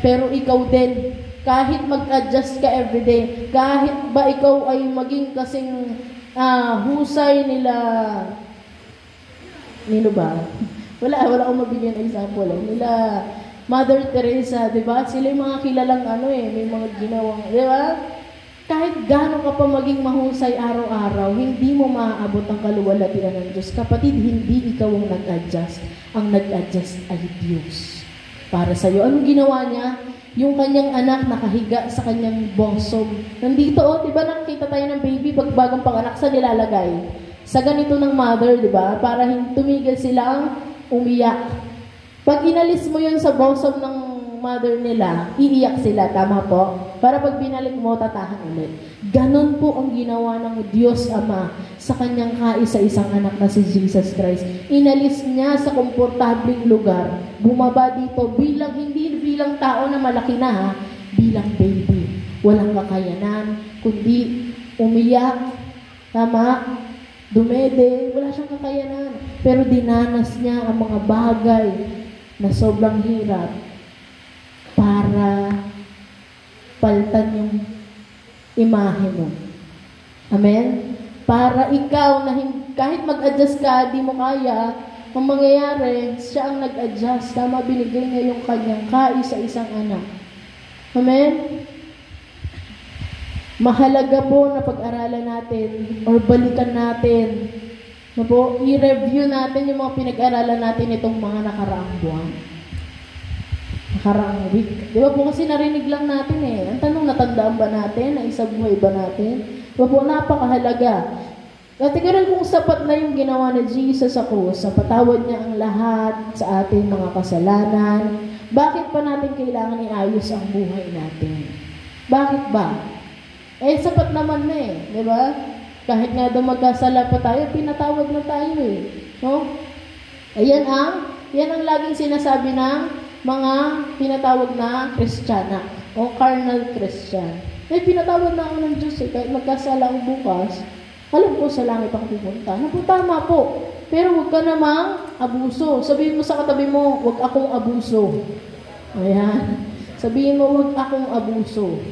Pero ikaw din, kahit mag-adjust ka everyday, kahit ba ikaw ay maging kasing husay nila, nino ba? Wala akong mabigyan ng example. Nila Mother Teresa, di ba? Sila yung mga kilalang may mga ginawang, di ba? Kahit gaano ka pa maging mahusay araw-araw, hindi mo maaabot ang kaluwalhatian ng Diyos. Kapatid, hindi ikaw ang nag-adjust. Ang nag-adjust ay Diyos para sa iyo. Anong ginawa niya? Yung kanyang anak nakahiga sa kanyang bosom. Nandito, di ba nakikita tayo ng baby bagang panganak sa nilalagay? Sa ganito ng mother, di ba? Para tumigil silang umiyak. Pag inalis mo yun sa bosom ng mother nila, iiyak sila, tama po? Para pag binalik mo, tatahan ulit. Ganon po ang ginawa ng Diyos Ama sa kanyang kaisa-isang anak na si Jesus Christ. Inalis niya sa komportabling lugar. Bumaba dito hindi bilang tao na malaki na, bilang baby. Walang kakayanan, kundi umiyak, tama? Dumede, wala siyang kakayanan. Pero dinanas niya ang mga bagay na sobrang hirap para paltan yung imahe mo. Amen? Para ikaw, na kahit mag-adjust ka, di mo kaya, ang mangyayari, siya ang nag-adjust. Tama, binigay niya yung kanyang kaisa-isang anak. Amen? Mahalaga po na pag-aralan natin or balikan natin, i-review natin yung mga pinag-aralan natin itong mga nakaraang buwan. Nakaraang week. Di ba po kasi narinig lang natin Ang tanong, natandaan ba natin? Naisabuhay ba natin? Di ba po, napakahalaga. At tignan kung sapat na yung ginawa ni Jesus sa krus, sa patawad niya ang lahat sa ating mga kasalanan. Bakit pa natin kailangan iayos ang buhay natin? Bakit ba? Sapat naman di ba? Kahit nga daw magkasala pa tayo, pinatawad na tayo No? Yan ang laging sinasabi ng mga pinatawag na Kristiyana o carnal Christian. Pinatawad na ako ng Diyos kahit magkasala ako bukas, alam ko sa langit ako pupunta. Tama po. Pero huwag ka namang abuso. Sabihin mo sa katabi mo, huwag akong abuso. Ayan. Sabihin mo, huwag akong abuso.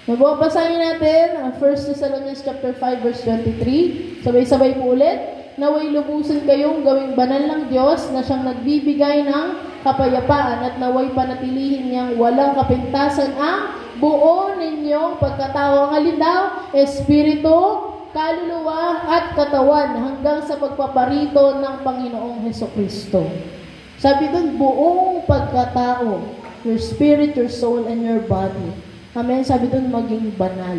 Mababasahin natin ang 1 Thessalonians chapter 5 verse 23. Sabay-sabay po ulit. Naway lubusan kayong gawing banal ng Diyos na siyang nagbibigay ng kapayapaan at naway panatilihin niyang walang kapintasan ang buo ninyong pagkatao. Ang alin daw? Espiritu, kaluluwa at katawan hanggang sa pagpaparito ng Panginoong Hesukristo. Sabi doon, buong pagkatao. Your spirit, your soul, and your body. Amen? Sabi doon, maging banal.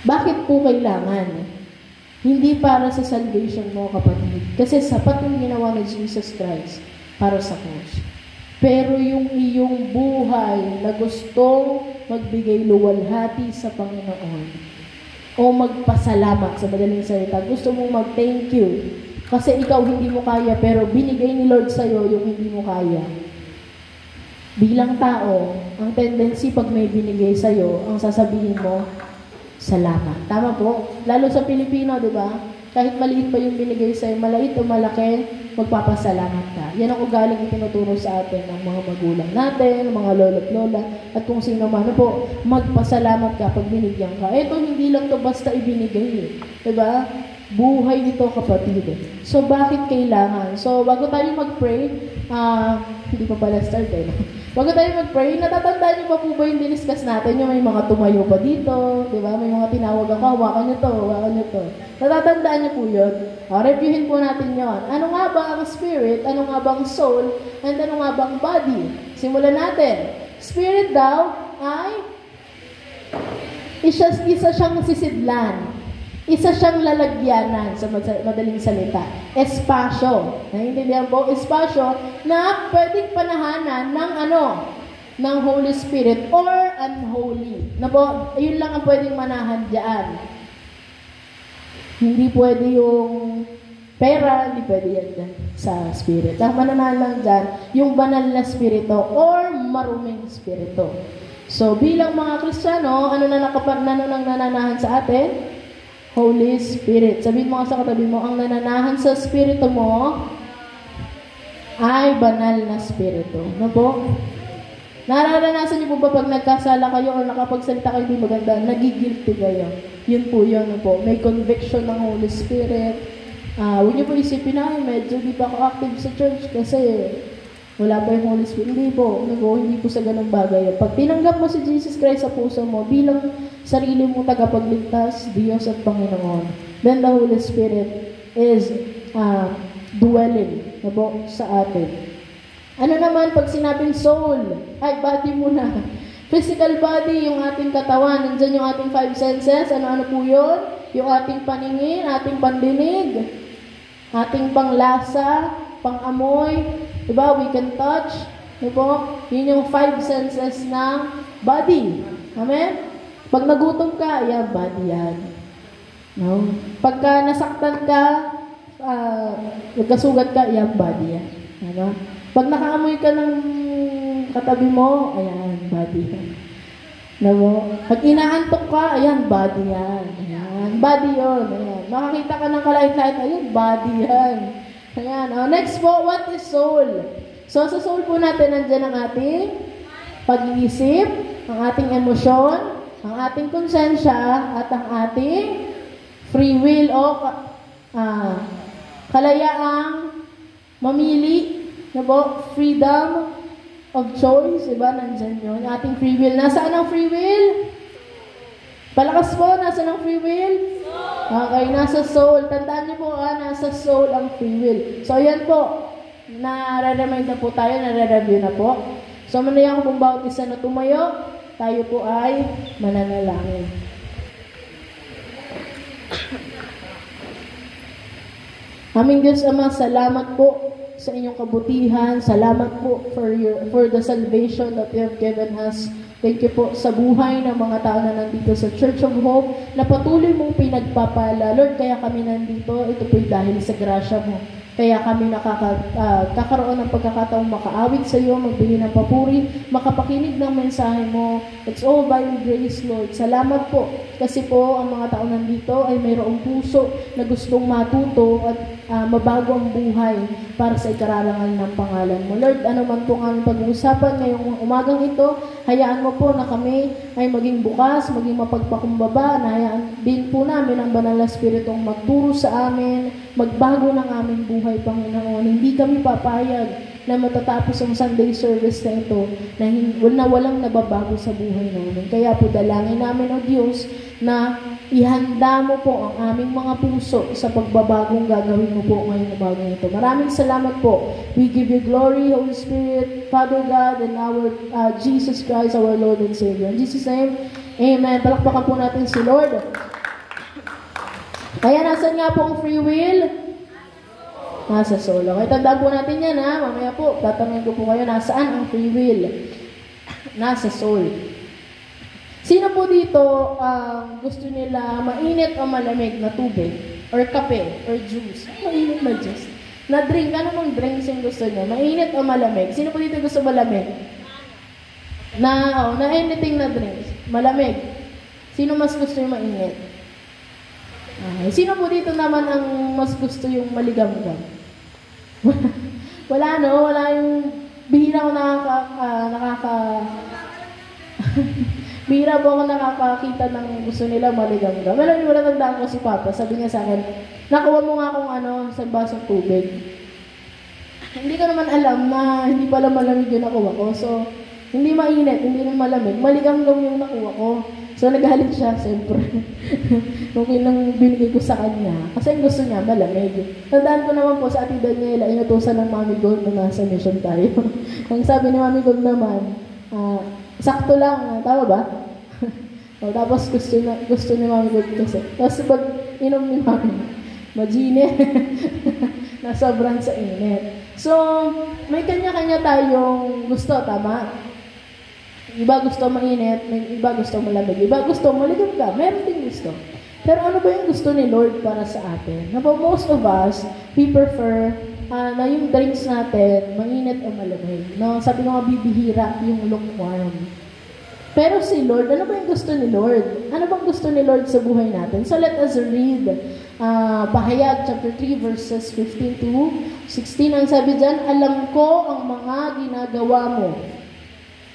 Bakit po kailangan? Hindi para sa salvation mo, kapatid. Kasi sapat yung ginawa ni Jesus Christ para sa cross. Pero yung iyong buhay na gustong magbigay luwalhati sa Panginoon o magpasalamat sa madaling salita, gusto mong mag-thank you kasi ikaw hindi mo kaya pero binigay ni Lord sa'yo yung hindi mo kaya. Bilang tao, ang tendency pag may binigay sa'yo, ang sasabihin mo, salamat. Tama po? Lalo sa Pilipino, di ba? Kahit maliit pa yung binigay sa'yo, maliit o malaki, magpapasalamat ka. Yan ang ugaling itinuturo sa atin ng mga magulang natin, mga lolo't lola, at kung sino man po, magpasalamat ka pag binigyan ka. Ito, hindi lang to basta ibinigay. Di ba? Buhay nito, kapatid. So, bakit kailangan? So, bago tayo mag-pray, hindi pa pala start Bago tayo mag-pray, natatandaan niyo pa po ba yung diniscuss natin? Yung may mga tumayo pa dito, di ba? May mga tinawag ako, hawakan niyo to. Natatandaan niyo po yun? Reviewin po natin yon. Ano nga ba ang spirit? Ano nga ba ang soul? And ano nga ba ang body? Simulan natin. Spirit daw ay isa siyang sisidlan. Isa siyang lalagyanan sa madaling salita. Espasyo. Naiintindihan po? Espasyo na pwedeng panahanan ng Holy Spirit or unholy. Yun lang ang pwedeng manahan diyan. Hindi pwede yung pera, hindi pwede yan dyan sa Spirit. Ang mananahan lang dyan, yung banal na Spirito or maruming Spirito. So, bilang mga Kristiyano, ano nang nananahan sa atin? Holy Spirit. Sabihin mo sa katabi mo, ang nananahan sa Espiritu mo ay banal na spirito. Ano po? Nararanasan niyo po ba pag nagkasala kayo o nakapagsalita kayo di maganda, nagigilty kayo? Yun po yun, ano po. May conviction ng Holy Spirit. Huwag niyo po isipin na, medyo di pa ako active sa church kasi wala pa yung Holy Spirit. Hindi po, hindi po sa ganung bagay. Pag tinanggap mo si Jesus Christ sa puso mo bilang sarili mo tagapagligtas, Diyos at Panginoon, then the Holy Spirit is dwelling na po sa atin. Ano naman pag sinabing soul? Ay, body muna. Physical body, yung ating katawan. Nandyan yung ating 5 senses. Ano-ano po yun? Yung ating paningin, ating pandinig, ating panglasa, pangamoy. Diba? We can touch. Diba? Yun yung 5 senses ng body. Amen? Pag nagutom ka, yan, body yan. No? Pagka nasaktan ka, nagkasugat ka, yan, body yan. Ano? Pag nakaamoy ka ng katabi mo, ayan, body yan. Diba? Pag inaantok ka, ayan, body yan. Ayan, body yun. Ayan. Makakita ka ng kalait-lait, ayan, body yan. Ayan. Next po, what is soul? So, sa soul po natin, nandyan ang ating pag-iisip, ang ating emosyon, ang ating konsensya, at ang ating free will o kalayaang mamili. Diba? Freedom of choice, diba? Nandyan yun. Yung ating free will. Nasaan ang free will? Palakas po, nasaan ang free will? Okay, nasa soul. Tandaan niyo po, nasa soul ang free will. So, yan po. Nare-remind na po tayo, nare-review na po. So, manayan ko pong bawat isa na tumayo, tayo po ay mananalangin. Aming Diyos Ama, salamat po sa inyong kabutihan. Salamat po for the salvation that you have given us. Thank you po sa buhay ng mga tao na nandito sa Church of Hope na patuloy mong pinagpapala. Lord, kaya kami nandito, ito po dahil sa grasya mo. Kaya kami kakaroon ng pagkakataong makaawit sa iyo, magbigay ng papuri, makapakinig ng mensahe mo. It's all by your grace, Lord. Salamat po. Kasi po, ang mga tao nandito ay mayroong puso na gustong matuto at mabago ang buhay para sa ikararangal ng pangalan mo. Lord, ano man po ang pag-uusapan ngayong umagang ito, hayaan mo po na kami ay maging bukas, maging mapagpakumbaba, na hayaan din po namin ang banal na Espiritong magturo sa amin, magbago ng aming buhay, Panginoon. Hindi kami papayag na matatapos ang Sunday service na ito na walang nababago sa buhay namin. Kaya po dalangin namin, O Diyos, na ihanda mo po ang aming mga puso sa pagbabagong gagawin mo po ngayong umagang ito. Maraming salamat po. We give you glory, Holy Spirit, Father God, and our Jesus Christ, our Lord and Savior. In Jesus' name, Amen. Palakpakan po natin si Lord. Kaya nasan nga po ang free will? Nasa soul. Okay, tandaan po natin yan, ha? Mamaya po, tatanungin ko po kayo, nasaan ang free will? Nasa soul. Sino po dito gusto nila mainit o malamig na tubig? Or kape? Or juice? Mainit na juice. Na drink, ano mong drinks yung gusto nyo? Mainit o malamig? Sino po dito gusto malamig? Na anything na drinks. Malamig. Sino mas gusto yung mainit? Sino po dito naman ang mas gusto yung maligam-gam? Wala, no? Wala yung bihira ko bihira po ako nakakakita ng gusto nila maligam-gam. Wala tandaan ko si Papa. Sabi niya sa akin, nakuha mo nga kung sa basong tubig. Hindi ko naman alam na hindi pala malamig yung nakuha ko. So, hindi mainit, hindi rin malamig. Maligam-gam yung nakuha ko. So, nagalit siya, siyempre. Okay lang binigay ko sa kanya. Kasi ang gusto niya, malamig. Tandaan ko naman po sa Ate Daniela, inutusan ng Mami Gold na nasa mission tayo. Ang sabi ni Mami Gold naman, sakto lang, tama ba? Tapos gusto ni Mami Gold kasi. Tapos pag inom ni Mami, majine. na sobrang sa init. So, may kanya-kanya tayong gusto, tama? Iba gusto mainit, may iba gusto malamig, iba gusto maligam ka, meron din gusto. Pero ano ba yung gusto ni Lord para sa atin? Na most of us, we prefer na yung drinks natin, mainit o malamig. No? Sabi ko nga, bibihira yung lukewarm. Pero si Lord, ano ba yung gusto ni Lord? Ano bang gusto ni Lord sa buhay natin? So let us read Pahayag chapter 3 verses 15 to 16. Ang sabi dyan, alam ko ang mga ginagawa mo.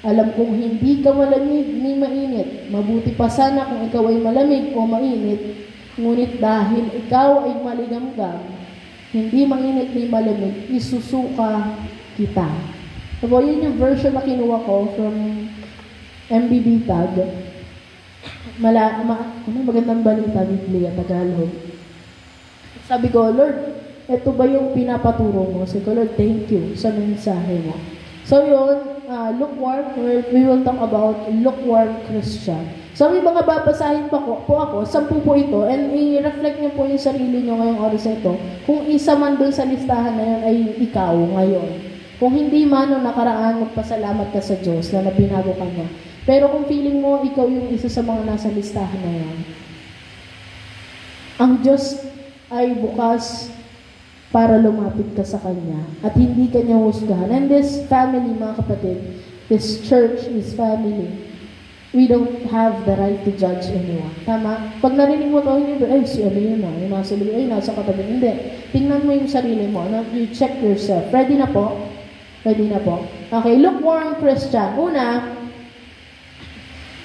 Alam kong hindi ka malamig ni mainit. Mabuti pa sana kung ikaw ay malamig o mainit. Ngunit dahil ikaw ay maligamgam, hindi mainit ni malamig, isusuka kita. So, yun yung version na kinuha ko from MBB tag. Magandang balita, Biblia, Tagalog. Sabi ko, Lord, ito ba yung pinapaturo mo? Sabi ko, Lord, thank you sa mensahe mo. So yun, lukewarm, we will talk about lukewarm Christian. So may mga babasahin po ako, 10 po ito, and i-reflect niyo po yung sarili niyo ngayong oras na ito. Kung isa man dun sa listahan na yun ay ikaw ngayon. Kung hindi man nung nakaraan, magpasalamat ka sa Diyos na binago ka niya. Pero kung feeling mo, ikaw yung isa sa mga nasa listahan na yan, ang Diyos ay bukas para lumapit ka sa Kanya at hindi Kanya husgahan. And this family, mga kapatid, this church is family. We don't have the right to judge anyone. Tama? Pag narinig mo ito, hindi ba, ay, si ano yun na, yung nasa libro, ay, nasa katabi. Hindi. Tingnan mo yung sarili mo. No? You check yourself. Ready na po? Ready na po? Okay, lukewarm Christian. Una,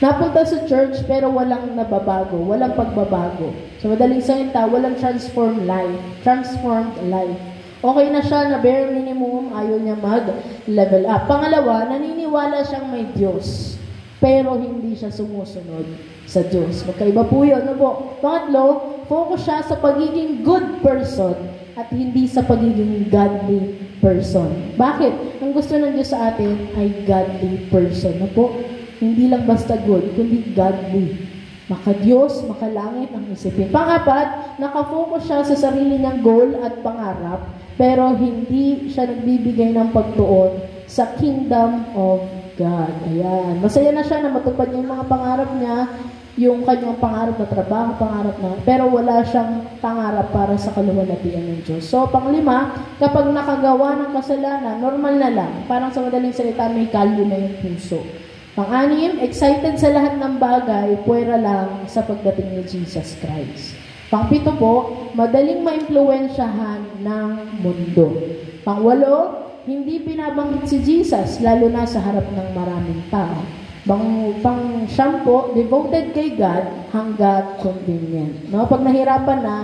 napunta sa church pero walang nababago, walang pagbabago. So, madaling salita, walang transformed life. Okay na siya na bare minimum, ayaw niya mag-level up. Pangalawa, naniniwala siyang may Diyos, pero hindi siya sumusunod sa Diyos. Magkaiba po yun. Ano po? Pangatlo, focus siya sa pagiging good person at hindi sa pagiging godly person. Bakit? Ang gusto ng Diyos sa atin ay godly person. Ano po? Hindi lang basta good, kundi godly. Maka-Diyos, maka-langit ang isipin. Pangapat, nakafocus siya sa sarili niyang goal at pangarap, pero hindi siya nagbibigay ng pagtuon sa kingdom of God. Ayan. Masaya na siya na matupad niya yung mga pangarap niya, yung kanyang pangarap na trabaho, pangarap na, pero wala siyang pangarap para sa kaluwalhatian ng Diyos. So, panglima, kapag nakagawa ng kasalanan, normal na lang. Parang sa madaling salita, may kalyo na yung puso. Pang-anim, excited sa lahat ng bagay, puwera lang sa pagdating ni Jesus Christ. Pang-pito po, madaling maimpluwensyahan ng mundo. Pang-walo, hindi binabanggit si Jesus, lalo na sa harap ng maraming tao. Pang-siyam po, devoted kay God hanggat convenient. No? Pag nahirapan na,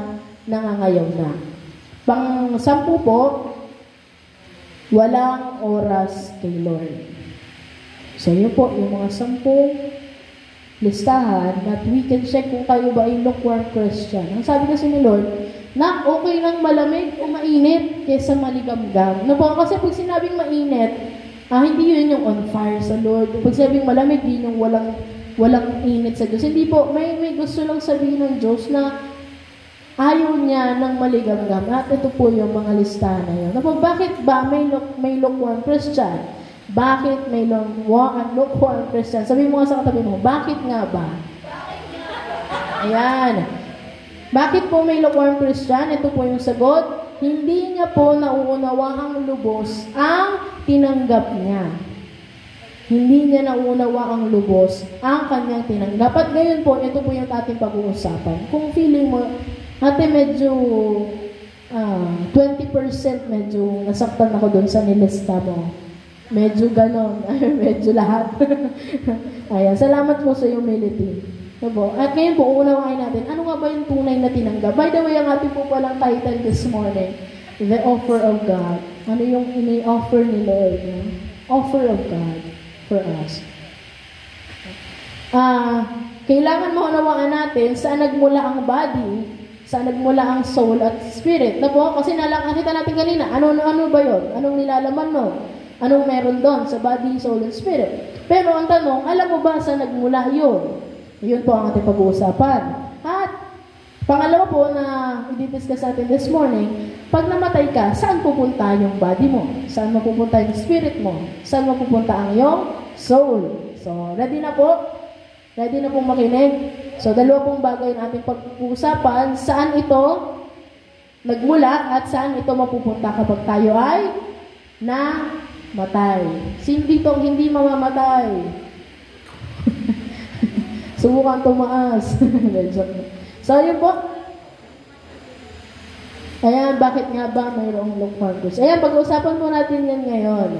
nangangayaw na. Pang-sampu po, walang oras kay Lord. So, yun po, yung mga 10 listahan that we can check kung tayo ba ay lukewarm Christian. Ang sabi kasi ni Lord, na okay lang malamig o mainit kaysa maligamgam. No po, kasi pag sinabing mainit, hindi yun yung on fire sa Lord. Pag sinabing malamig, yun yung walang init sa Diyos. Hindi po, may gusto lang sabihin ng Diyos na ayaw niya ng maligamgam. At ito po yung mga listahan na yun. No po, bakit ba may lukewarm Christian? Bakit may lukewarm Christian? Sabi mo nga sa katabi mo, bakit nga ba? Ayan. Bakit po may lukewarm Christian? Ito po yung sagot. Hindi niya po nauunawahang lubos ang tinanggap niya. Hindi niya nauunawaang lubos ang kanyang tinanggap. At ngayon po, ito po yung ating pag-uusapan. Kung feeling mo, ate medyo 20% medyo nasaktan ako doon sa nilista mo. Medyo ganon. Medyo lahat. Ayan. Salamat po sa humility. Diba? At ngayon po, uunawain natin, ano nga ba yung tunay na tinanggap? By the way, ang ating po palang title this morning, The Offer of God. Ano yung ini-offer ni Lord? Offer of God for us. Kailangan maunawaan natin saan nagmula ang body, saan nagmula ang soul at spirit. Diba? Kasi nakita natin kanina, ano ba yun? Anong nilalaman no? Anong meron doon sa body, soul, and spirit? Pero ang tanong, alam mo ba saan nagmula yun? Yun po ang ating pag-uusapan. At pangalawa po na i-discuss natin this morning, pag namatay ka, saan pupunta yung body mo? Saan mapupunta yung spirit mo? Saan mapupunta ang iyong soul? So, ready na po? Ready na pong makinig? So, dalawa pong bagay na ating pag-uusapan. Saan ito nagmula at saan ito mapupunta kapag tayo ay matay. Dito hindi mamamatay. Subukan tumaas. So, yun po. Ayan, bakit nga ba mayroong lukewarm goods? Ayan, pag-uusapan po natin yan ngayon.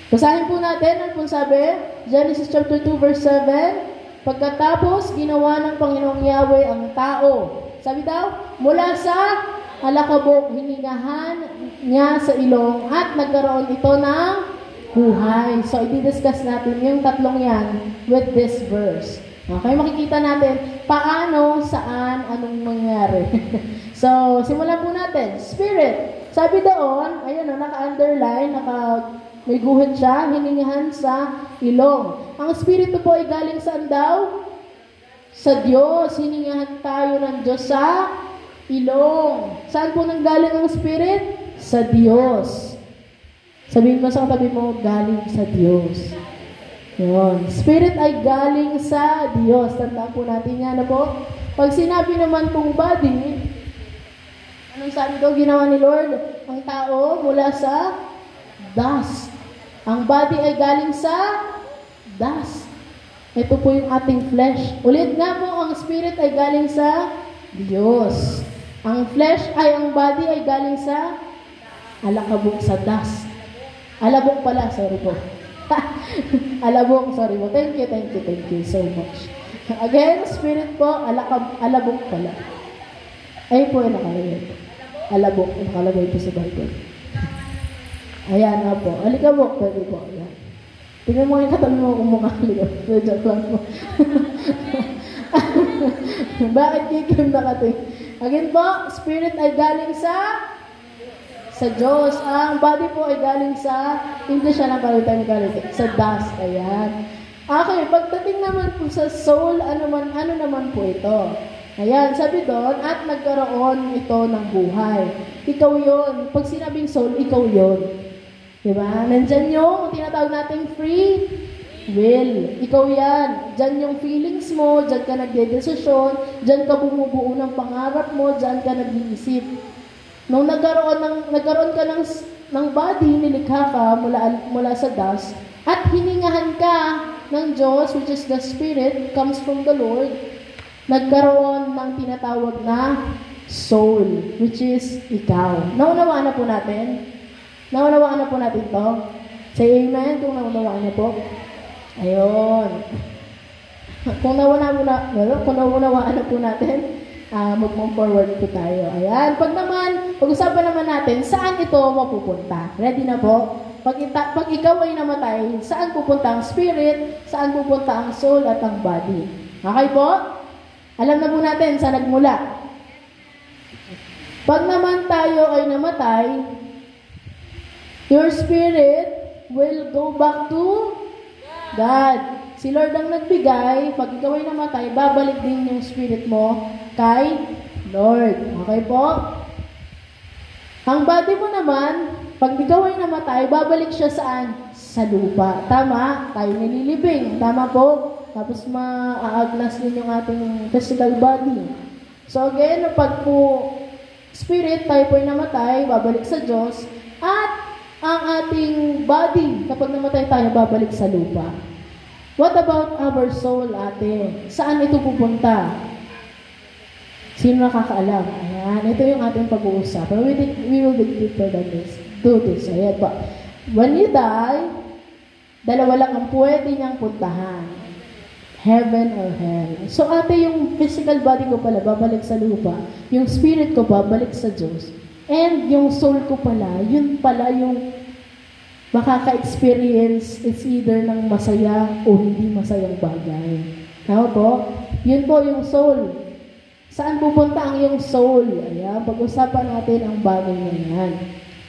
Basahin po natin, ano pong sabi? Genesis chapter 2 verse 7. Pagkatapos, ginawa ng Panginoong Yahweh ang tao. Sabi daw, mula sa alakabok, hiningahan niya sa ilong at nagkaroon ito ng buhay. So, i-discuss natin yung tatlong yan with this verse. Okay, makikita natin paano, saan, anong mangyari. So, simulan po natin. Spirit. Sabi doon, ayun o, naka-underline, may guhit siya, hiningahan sa ilong. Ang Espiritu po ay galing saan daw? Sa Diyos. Hiningahan tayo ng Diyos sa ilong. Saan po nanggaling ang Spirit? Sa Diyos. Sabihin mo sa katabi mo, galing sa Diyos. Yun. Spirit ay galing sa Diyos. Tandaan po natin yan, ano po? Pag sinabi naman pong body, anong sabi daw ginawa ni Lord? Ang tao mula sa dust. Ang body ay galing sa dust. Ito po yung ating flesh. Ulit nga po, ang spirit ay galing sa Diyos. Ang flesh ang body ay galing sa alakabok, sa dust. Alabok pala, sorry po. Alabok, sorry po. Thank you so much. Again, spirit po, alabok pala. Ay po, nakalagay. Alabok, nakalagay po sa Bible. Ayan na po. Alikabok, pwede po. Ayan. Tingnan mo yung katabi mo kung mukha alikabok. Joke lang po. Bakit kikim na kating? Again po, spirit ay galing sa Diyos. Ang body po ay galing sa, hindi siya na palitan sa dust. Ayan. Okay, pagdating naman po sa soul, ano naman po ito? Ayan, sabi doon, at nagkaroon ito ng buhay. Ikaw yon. Pag sinabing soul, ikaw yon. Diba? Nandyan yung tinatawag nating free will. Ikaw yan. Diyan yung feelings mo, diyan ka nagdedesisyon, diyan ka bumubuo ng pangarap mo, diyan ka nag-iisip. Nung nagkaroon ka ng body, nilikha ka mula sa dust, at hiningahan ka ng Diyos, which is the Spirit, comes from the Lord, nagkaroon ng tinatawag na soul, which is ikaw. Naunawaan na po natin? Naunawaan na po natin to? Say amen kung naunawaan na po. Ayun. Kung naunawaan na po natin, mag-move forward po tayo. Ayan. Pag-usapan naman natin, saan ito mapupunta? Ready na po? Pag ikaw ay namatay, saan pupunta ang spirit, saan pupunta ang soul at ang body? Okay po? Alam na po natin saan nagmula. Pag naman tayo ay namatay, your spirit will go back to God. Si Lord ang nagbigay, pag ikaw ay namatay, babalik din yung spirit mo kay Lord. Okay po? Ang body mo naman, pag ikaw ay namatay, babalik siya saan? Sa lupa. Tama? Tayo nililibing. Tama po? Tapos maaagnas din yung ating physical body. So again, pag po spirit, tayo po ay namatay, babalik sa Diyos. At ang ating body, kapag namatay tayo, babalik sa lupa. What about our soul, ate? Saan ito pupunta? Sino nakakaalam? Ayan, ito yung ating pag-uusap. We will dig deeper than this. Do this. Ayan ba? When you die, dalawa lang ang pwede niyang puntahan. Heaven or hell. So ate, yung physical body ko pala, babalik sa lupa. Yung spirit ko, babalik sa Diyos. And yung soul ko pala, yun pala yung makaka-experience, it's either ng masaya o hindi masayang bagay. Tama po? Yun po yung soul. Saan pupunta ang iyong soul? Ayan, pag-usapan natin ang bagay na yan.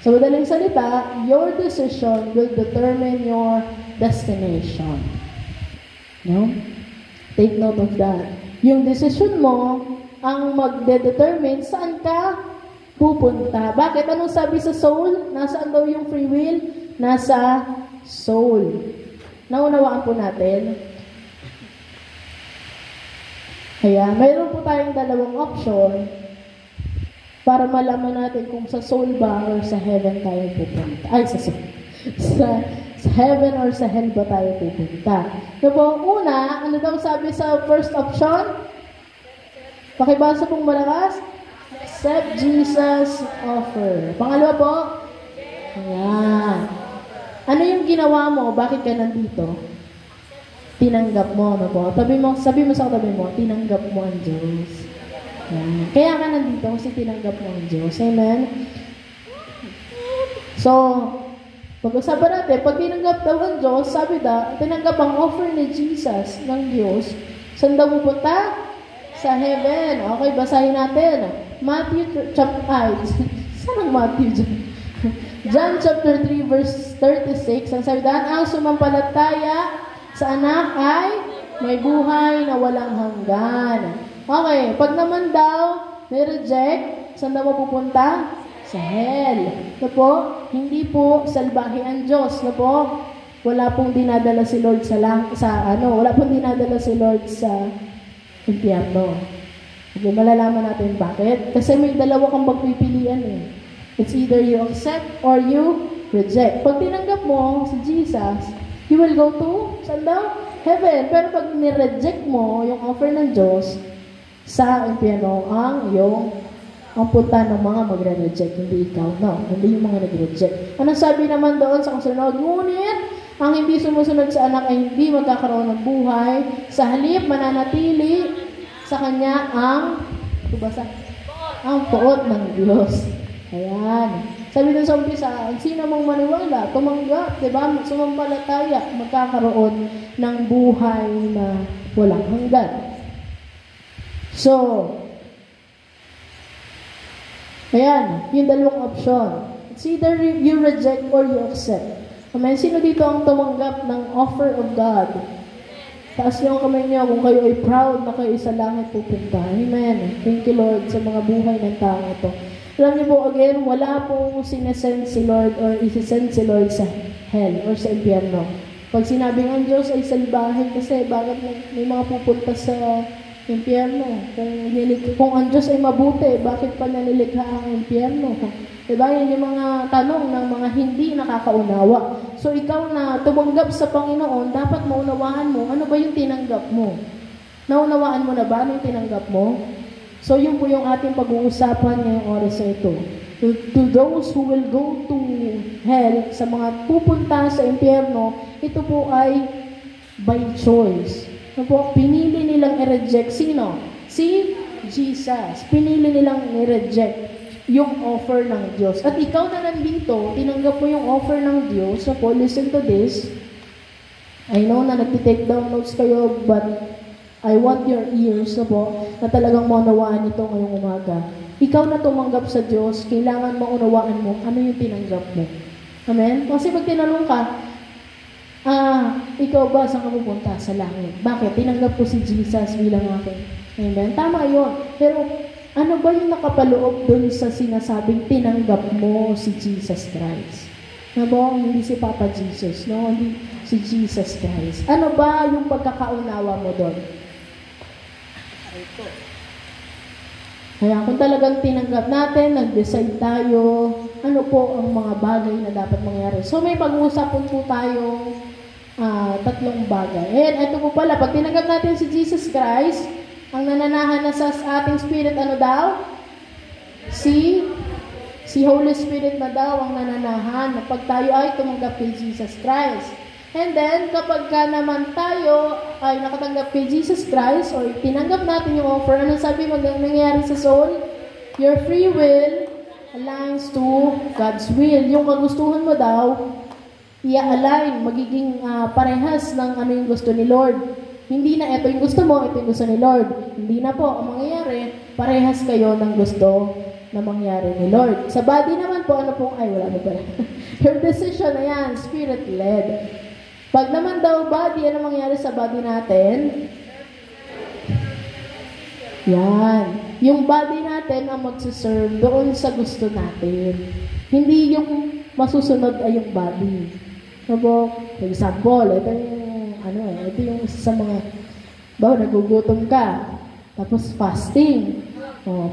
So, madaling salita, your decision will determine your destination. No? Take note of that. Yung decision mo, ang magde-determine saan ka pupunta. Bakit? Anong sabi sa soul? Nasaan daw yung free will? Nasa soul. Naunawaan po natin. Kaya, mayroon po tayong dalawang option para malaman natin kung sa soul ba or sa heaven tayo pupunta. Ay, sa heaven or sa hell ba tayo pupunta. So po, una, ano daw sabi sa first option? Pakibasa pong malakas? accept Jesus' offer. Pangalawa po, ayan. Ano yung ginawa mo? Bakit ka nandito? Tinanggap mo, ano po? Sabi mo sa katabi mo, tinanggap mo ang Diyos. Ayan. Kaya ka nandito kasi tinanggap mo ang Diyos. Amen? So, pag-usapan natin, pag tinanggap daw ang Diyos, sabi tinanggap ang offer ni Jesus ng Diyos, saan daw pupunta? Sa heaven. Okay, basahin natin. Matthew chapter 5. Saan ang Matthew dyan? John chapter 3 verse 36. Ang sabi daan, ang sumampalataya sa anak ay may buhay na walang hanggan. Okay, pag naman daw ni-reject, saan daw mapupunta? Sa hell. No po? Hindi po salbahe ang Diyos. No po? Wala pong dinadala si Lord wala pong dinadala si Lord sa impyerno. Okay, malalaman natin bakit. Kasi may dalawa kang pagpipilian eh. It's either you accept or you reject. Pag tinanggap mo si Jesus, you will go to, saan daw? Heaven. Pero pag nireject mo yung offer ng Diyos, sa impyerno ang punta ng mga magre-reject, hindi ikaw, no? Hindi yung mga nag-reject. Anong sabi naman doon sa kasunod? Ngunit, ang hindi sumusunod sa anak ay hindi magkakaroon ng buhay. Sa halip, mananatili sa kanya ang puot ng Diyos. Ayan. Sabi doon sa umpisa, sino mong maniwala, tumanggap, diba? Sumampalataya, magkakaroon ng buhay na walang hanggan. So, ayan, yung dalawang option. It's either you reject or you accept. Amen. Sino dito ang tumanggap ng offer of God? Taas niyo ang kamay niyo kung kayo ay proud na kayo sa langit pupunta. Amen. Thank you, Lord, sa mga buhay ng tao ito. Alam niyo po, again, wala pong sinesend si Lord or isisend si Lord sa hell or sa impyerno. Pag sinabing ang Diyos ay salbahe, kasi bakit may mga pupunta sa impyerno? Kung ang Diyos ay mabuti, bakit pa nanilikha ang impyerno? Diba? Yan yung mga tanong ng mga hindi nakakaunawa. So, ikaw na tumanggap sa Panginoon, dapat maunawaan mo, ano ba yung tinanggap mo? Naunawaan mo na ba ano yung tinanggap mo? So, yun po yung ating pag-uusapan ngayong oras na ito. To those who will go to hell, sa mga pupunta sa impyerno, ito po ay by choice. Ano po? Pinili nilang i-reject. Sino? Si Jesus. Pinili nilang i-reject yung offer ng Diyos. At ikaw na nandito, tinanggap mo yung offer ng Diyos. So po, listen to this. I know na nagtitake down notes kayo, but I want your ears na talagang maunawaan ito ngayong umaga. Ikaw na tumanggap sa Diyos, kailangan maunawaan mo ano yung tinanggap mo. Amen? Kasi pag tinanong ka, ikaw ba saan ka pupunta? Sa langit. Bakit? Tinanggap ko si Jesus bilang akin. Amen? Tama yun. Pero ano ba yung nakapaloob dun sa sinasabing tinanggap mo si Jesus Christ? Ano? Hindi si Papa Jesus, no? Hindi si Jesus Christ. Ano ba yung pagkakaunawa mo doon? Kaya kung talagang tinanggap natin, nag-decide tayo, ano po ang mga bagay na dapat mangyari. So may pag-uusapan po tayo tatlong bagay. And ito po pala, pag tinanggap natin si Jesus Christ, ang nananahan na sa ating spirit, ano daw? Si Holy Spirit na daw ang nananahan pag tayo ay tumanggap kay Jesus Christ. And then, kapag ka naman tayo ay nakatanggap kay Jesus Christ or tinanggap natin yung offer, anong sabi mo nangyayari sa soul? Your free will aligns to God's will. Yung kagustuhan mo daw, i-align, magiging parehas ng ano yung gusto ni Lord. Hindi na ito yung gusto mo, ito yung gusto ni Lord. Hindi na po. Ang mangyayari, parehas kayo ng gusto na mangyari ni Lord. Sa body naman po, ano po? Ay, wala na pala. Your decision na yan, spirit-led. Pag naman daw body, ano mangyari sa body natin? Yan. Yung body natin ang magsiserve doon sa gusto natin. Hindi yung masusunod ay yung body. So, for example, ito yung sa mga, nagugutom ka, tapos fasting.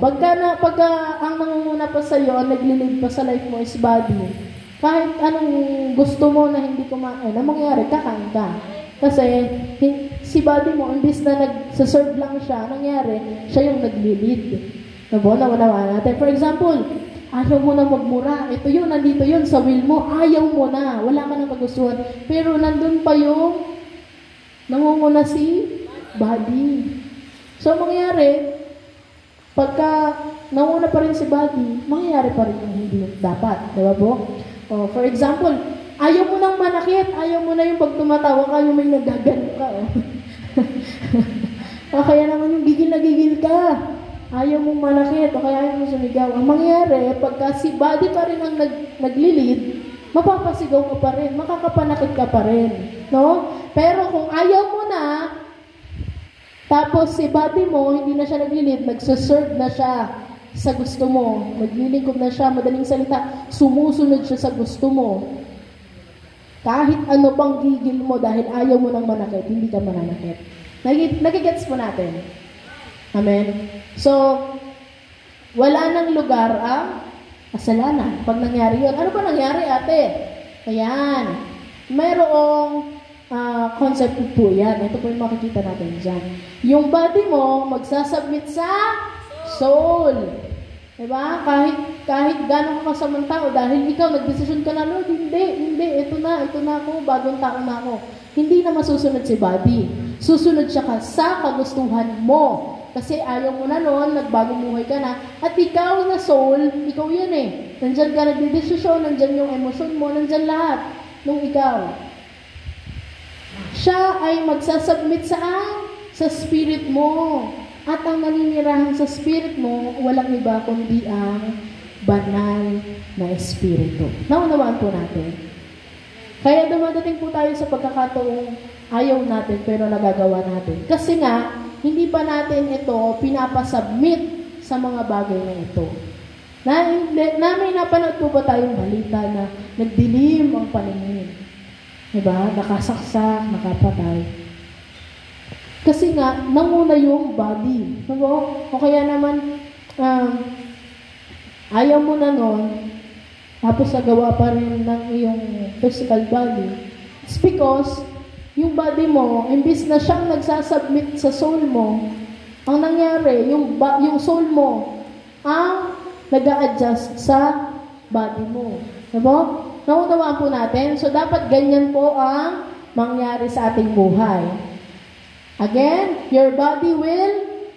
Pagka ang nangunguna pa sa'yo, ang naglilid pa sa life mo is body, kahit anong gusto mo na hindi kumain, ang mangyayari, kakain ka. Kasi, si body mo, imbis na nagsaserve lang siya, nangyari, siya yung naglilid. Nawala natin. For example, ayaw mo na magmura. Ito yun, nandito yun, sa will mo. Ayaw mo na. Wala ka nang kagustuhan. Pero nandun pa yung nangunguna si body. So, mangyayari, pagka nanguna pa rin si body, mangyayari pa rin yung hindi dapat. Diba po? For example, ayaw mo nang manakit. Ayaw mo na yung pag tumatawa ka, yung may nagagano ka. O kaya naman yung gigil na gigil ka. Ayaw mong manakit o kaya ayaw mong sumigaw. Ang mangyayari, pagka si body pa rin ang naglilid, mapapasigaw ka pa rin, makakapanakit ka pa rin. No? Pero kung ayaw mo na, tapos si body mo, hindi na siya naglilid, nagsaserve na siya sa gusto mo. Naglilingkod na siya, madaling salita, sumusunod siya sa gusto mo. Kahit ano pang gigil mo dahil ayaw mo nang manakit, hindi ka mananakit. Nagigets po natin. Amen? So, wala nang lugar ang kasalanan. Pag nangyari yun, ano ba nangyari, ate? Ayan. Mayroong concept po yan. Ito po yung makikita natin dyan. Yung body mo, magsasubmit sa soul. Diba? Kahit gano'n ka kasamang tao, dahil ikaw, nagdesisyon ka na, Lord, hindi, ito na ako, bagong tao na ako. Hindi na masusunod si body. Susunod siya sa kagustuhan mo. Kasi ayaw mo na noon, nagbagong buhay ka na, at ikaw na soul, ikaw yan eh. Nandyan ka nagdidesisyon, nandyan yung emosyon mo, nandyan lahat nung ikaw. Siya ay magsasubmit saan? Sa spirit mo. At ang naninirahan sa spirit mo, walang iba kundi ang banal na espiritu. Naunawaan po natin. Kaya dumadating po tayo sa pagkakataong ayaw natin pero nagagawa natin. Kasi nga, hindi pa natin ito pinapasubmit sa mga bagay na ito. May napanood po ba tayong balita na nagdilim ang paningin? Diba? Nakasaksak, nakapatay. Kasi nga, nanguna yung body. Diba? O kaya naman, ayaw mo na nun, tapos nagawa pa rin ng iyong physical body. It's because, yung body mo, imbis na siyang nagsasubmit sa soul mo, ang nangyari, yung soul mo, ang nag-a-adjust sa body mo. Diba? Naunawaan po natin. So, dapat ganyan po ang mangyari sa ating buhay. Again, your body will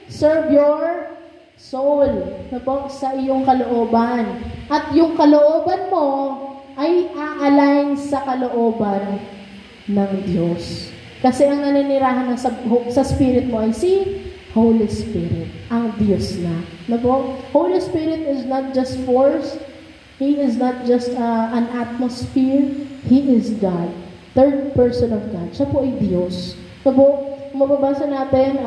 serve your soul. Diba? Sa iyong kalooban. At yung kalooban mo ay a-align sa kalooban ng Diyos. Kasi ang naninirahan sa spirit mo ay si Holy Spirit, ang Diyos na. Diba? Holy Spirit is not just force. He is not just an atmosphere. He is God. Third person of God. Siya po ay Diyos. Diba? Mababasa natin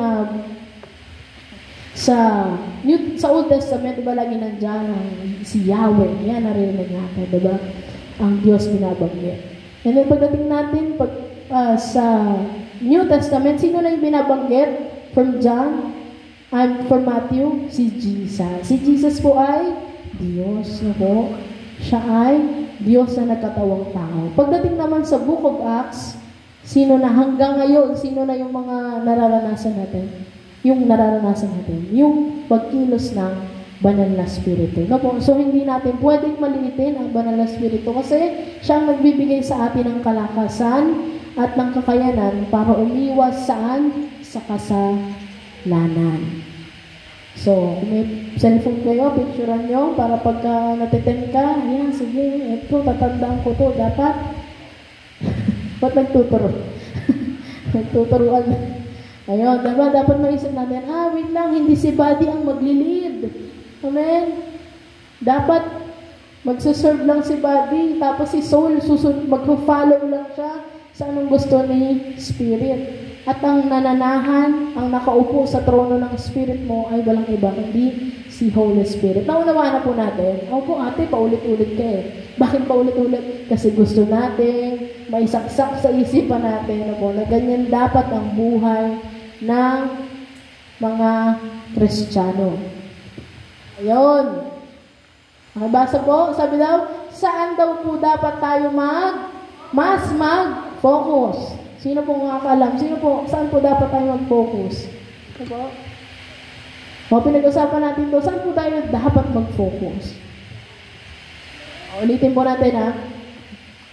sa Old Testament, diba lagi nandiyan si Yahweh. Yan, narinig natin, diba? Ang Diyos binabanggit. And then pagdating natin sa New Testament, sino na yung binabanggit? From John, from Matthew, si Jesus. Si Jesus po ay Diyos. No po? Siya ay Diyos na nagkatawang tao. Pagdating naman sa Book of Acts, sino na hanggang ngayon, sino na yung mga nararanasan natin? Yung nararanasan natin. Yung pagkilos ng banal na spirito. No po? So, hindi natin pwedeng maliitin ang banal na spirito kasi siya ang nagbibigay sa atin ng kalakasan at ng kakayanan para umiwas saan? Sa kasalanan. So, kung may cellphone kayo, picturean nyo para pagka natiten ka, ayan, sige, ito, tatandaan ko to, dapat ba't nagtuturo? Nagtuturuan. Ayun, diba? Dapat maisip natin, wait lang, hindi si body ang maglilid. Amen? Dapat magsuserve lang si body, tapos si soul, mag-follow lang siya sa anong gusto ni Spirit. At ang nananahan, ang nakaupo sa trono ng Spirit mo ay walang iba, kundi si Holy Spirit. Naunawaan na po natin. Opo, ate, paulit-ulit ka eh. Bakit paulit-ulit? Kasi gusto natin may saksak sa isipan natin na ganyan dapat ang buhay ng mga Kristiyano. Ayun. Nakibasa po, sabi daw, saan daw po dapat tayo mas mag-focus? Sino po makakaalam? Sino po, saan po dapat tayo mag-focus? Ano po? Mga pinag-usapan natin to, saan po tayo dapat mag-focus? Ulitin po natin ha.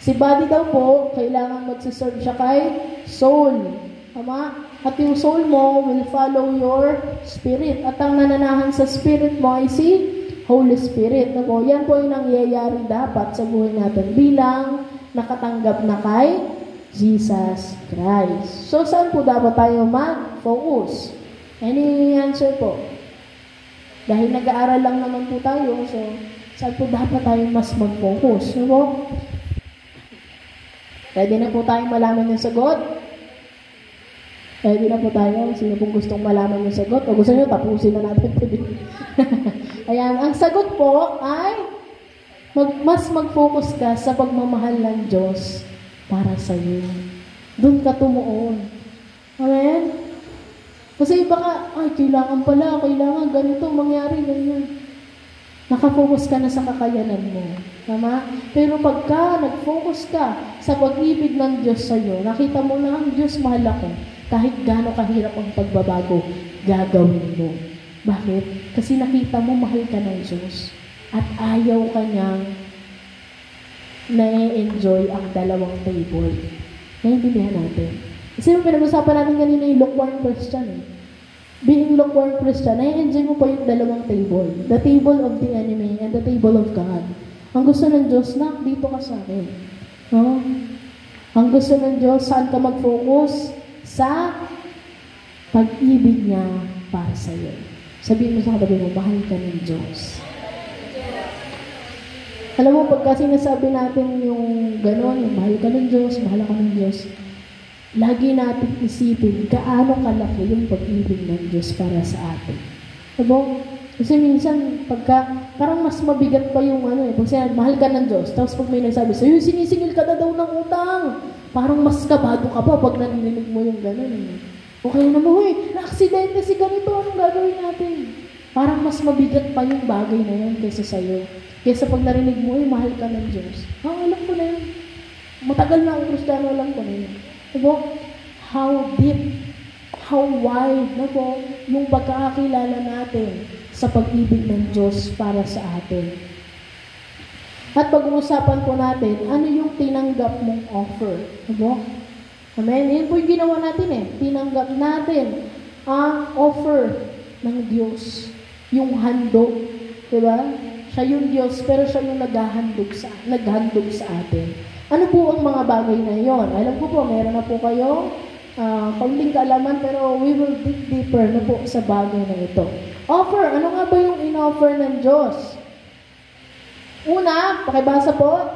Si body daw po, kailangan magsiserve siya kay soul. Tama? At yung soul mo will follow your spirit. At ang nananahan sa spirit mo ay si Holy Spirit. No po? Yan po yung nangyayari dapat sa buhay natin bilang nakatanggap na kay Jesus Christ. So, saan po dapat tayo mag-focus? Any answer po? Dahil nag-aaral lang naman po tayo, so saan po dapat tayo mas mag-focus? No po? Ready na po tayong malaman yung sagot? Ready na po tayo? Sino pong gustong malaman yung sagot? O gusto nyo, tapusin na natin ito. Ayan, ang sagot po ay mas mag-focus ka sa pagmamahal ng Diyos para sa iyo. Doon ka tumuon. Amen? Kasi baka, kailangan ganito mangyari, ganyan. Nakafocus ka na sa kakayanan mo. Tama? Pero pagka nag-focus ka sa pag-ibig ng Diyos sa iyo, nakita mo na ang Diyos mahal ako. Kahit gaano kahirap ang pagbabago, gagawin mo. Bakit? Kasi nakita mo mahal ka ng Diyos. At ayaw ka niyang na-enjoy ang dalawang table. Naiintindihan natin. Kasi yung pinag-usapan natin kanina yung lukewarm Christian eh. Being lukewarm Christian, nai-enjoy mo pa yung dalawang table. The table of the enemy and the table of God. Ang gusto ng Diyos, dito ka sa akin. No? Ang gusto ng Diyos, saan ka mag-focus? Sa pag-ibig niya para sa iyo. Sabihin mo sa katabi mo, mahal ka ng Diyos. Alam mo, pagka sinasabi natin yung gano'n, yung mahal ka ng Diyos, mahal ka ng Diyos, lagi natin isipin gaano kalaki yung pag-ibig ng Diyos para sa atin. Diba? Kasi minsan, parang mas mabigat pa yung pag sinabi, mahal ka ng Diyos, tapos pag may nagsabi sa'yo, sinisingil ka na daw ng utang. Parang mas kabado ka pa pag narinig mo yung gano'n. Okay na mo, na-aksidente si ganito, anong gagawin natin? Parang mas mabigat pa yung bagay na yun kaysa sa'yo. Kaysa pag narinig mo, mahal ka ng Diyos. Alam ko na yun. Matagal na akong Kristiyano, alam ko na yun. Diba? How deep, how wide na po yung pagkakakilala natin sa pag-ibig ng Diyos para sa atin. At pag-uusapan po natin, ano yung tinanggap mong offer? Diba? Amen? Yan po yung ginawa natin eh. Tinanggap natin ang offer ng Diyos. Yung handog. Diba? Siya yung Diyos, pero siya yung naghahandog sa atin. Ano po ang mga bagay na yon? Alam ko po, meron na po kayo kaunting kaalaman, pero we will dig deeper na po sa bagay na ito. Offer, ano nga ba yung in-offer ng Diyos? Una, pakibasa po,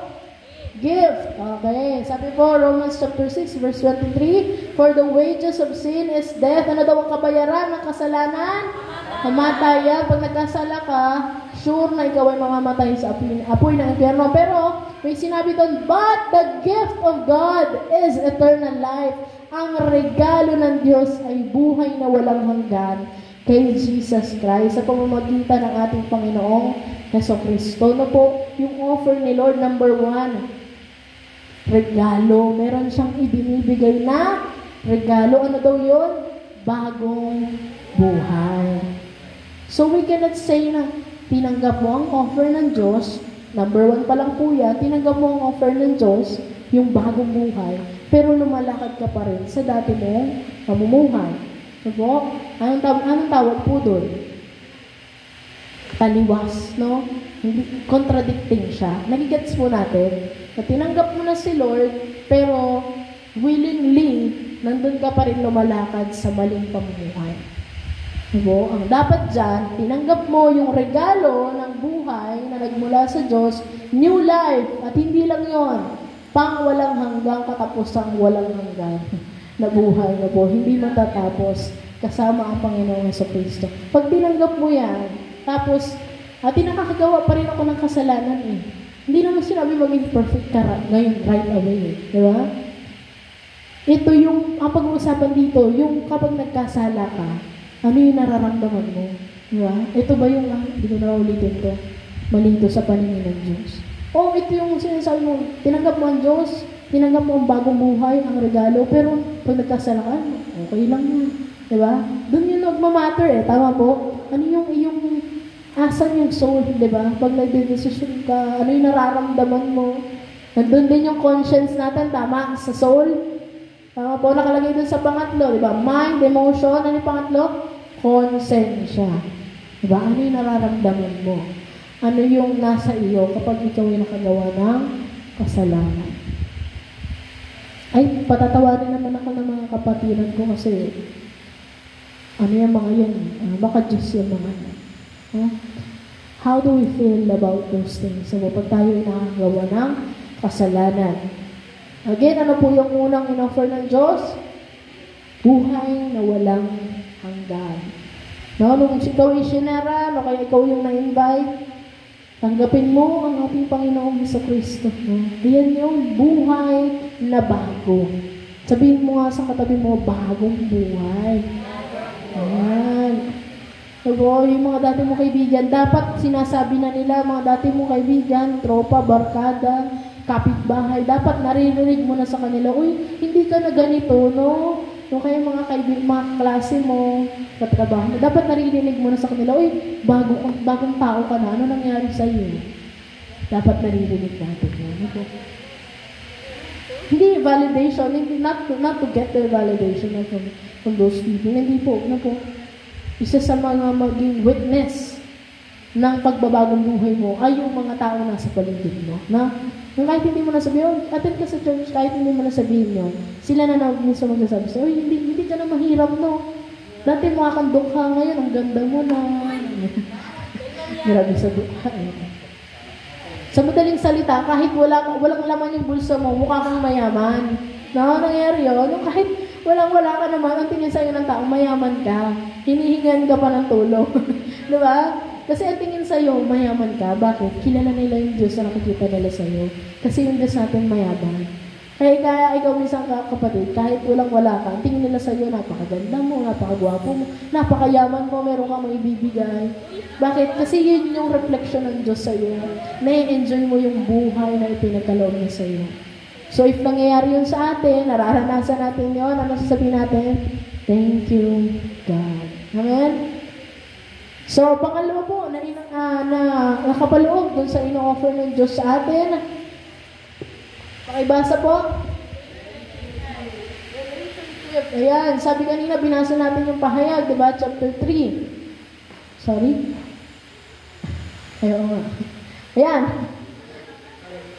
gift. Okay, sabi po, Romans chapter 6, verse 23, for the wages of sin is death. Ano daw ang kabayaran ng kasalanan? Kamatayan. Pag nagkasala ka, sure na ikaw ay mamamatay sa apoy ng impyerno. Pero, may sinabi doon, but the gift of God is eternal life. Ang regalo ng Diyos ay buhay na walang hanggan kay Jesus Christ sa pamamagitan ng ating Panginoong Jesucristo. No po, yung offer ni Lord, number 1, regalo. Meron siyang ibinibigay na regalo. Ano daw yun? Bagong buhay. So we cannot say na tinanggap mo ang offer ng Diyos, number 1 pa lang po yan, tinanggap mo ang offer ng Diyos, yung bagong buhay, pero lumalakad ka pa rin sa dati mong pamumuhay. Diba? Anong tawag po doon? Taliwas, no? Contradicting siya. Nagigets po natin na tinanggap mo na si Lord, pero willingly, nandun ka pa rin lumalakad sa maling pamumuhay. Diba? Ang dapat dyan, tinanggap mo yung regalo ng buhay na nagmula sa Diyos, new life, at hindi lang yon, pang walang hanggang katapusang walang hanggan na buhay na po, hindi matatapos kasama ang Panginoong Jesucristo. Pag tinanggap mo yan, tapos, nakakagawa pa rin ako ng kasalanan eh. Hindi naman sinabi maging perfect ka ngayon right away eh. Diba? Ito yung, ang pag-uusapan dito, yung kapag nagkasala ka, ano yung nararamdaman mo? Diba? Ito ba yung, hindi ko na ulitin to, mali ito sa paningin ng Diyos. Ito yung sinasabi mo, tinanggap mo ang Diyos, tinanggap mo ang bagong buhay, ang regalo, pero pag nagkasala ka, okay lang yun. Diba? Doon yung nagmamatter eh. Tama po? Ano yung iyong, asan yung soul, diba? Pag nagde-decision ka, ano yung nararamdaman mo? Nandun din yung conscience natin, tama? Sa soul. Tama po, nakalagay dun sa pangatlo, diba? Mind, emotion, ano yung pangatlo? Konsensya. Diba? Ano yung nararamdaman mo? Ano yung nasa iyo kapag ikaw ay nakagawa ng kasalanan? Ay, patatawarin naman ako ng mga kapatiran ko kasi ano yung mga yun? Baka Diyos yung mga yun. Huh? How do we feel about those things? So, pag tayo ay nakagawa ng kasalanan. Again, ano po yung unang in-offer ng Diyos? Buhay na walang hanggan. No, nung ikaw ay sinara, no, kaya ikaw yung na-invite, tanggapin mo ang ating Panginoong Jesucristo. No? Diyan yung buhay na bago. Sabihin mo nga sa katabi mo, bagong buhay. Ayan. So, yung mga dati mong kaibigan, dapat sinasabi na nila, mga dati mong kaibigan, tropa, barkada, kapitbahay, dapat naririnig mo na sa kanila, uy, hindi ka na ganito, no? Yung kaya mga kaibigan, mga klase mo, katrabaho, dapat naririnig mo na sa kanila, uy, bagong tao ka na, ano nangyari sa iyo? Dapat naririnig natin yan. Ano? Hindi validation, not to get their validation from those people. Hindi po, ano po? Isa sa mga maging witness ng pagbabagong buhay mo ay yung mga tao nasa paligid mo. Na kahit hindi mo nasabihin, attend ka sa church, kahit hindi mo nasabihin yun, sila na minsan magsasabi sa'yo, hindi ka na mahirap, no? Dati mukha kang dukha ngayon, ang ganda mo na. Grabe sa dukha. Sa madaling salita, kahit walang laman yung bulsa mo, mukha kang mayaman. No, nangyari yun. Yung kahit wala ka naman, ang tingin sa'yo ng tao, mayaman ka. Hinihingan ka pa ng tulong. Diba? Kasi ang tingin sa'yo, mayaman ka. Bakit? Kilala nila yung Diyos na nakikita nila sa'yo. Kasi yung Diyos natin mayaman. Kaya ikaw minsan kapatid, kahit wala ka, ang tingin nila sa'yo, napakaganda mo, napakagwapo mo, napakayaman mo, meron kang maibibigay. Bakit? Kasi yun yung reflection ng Diyos sa'yo. Na-enjoy mo yung buhay na ipinagkaloob niya sa'yo. So, if nangyayari yun sa atin, nararanasan natin yun, ano sasabihin natin? Thank you, God. Amen? So, pangalawa po, na nakapaloob dun sa ino-offer ng Diyos sa atin. Pakibasa po. Ayan, sabi kanina, binasa natin yung pahayag, diba? Chapter 3. Sorry? Ayaw nga. Ayan.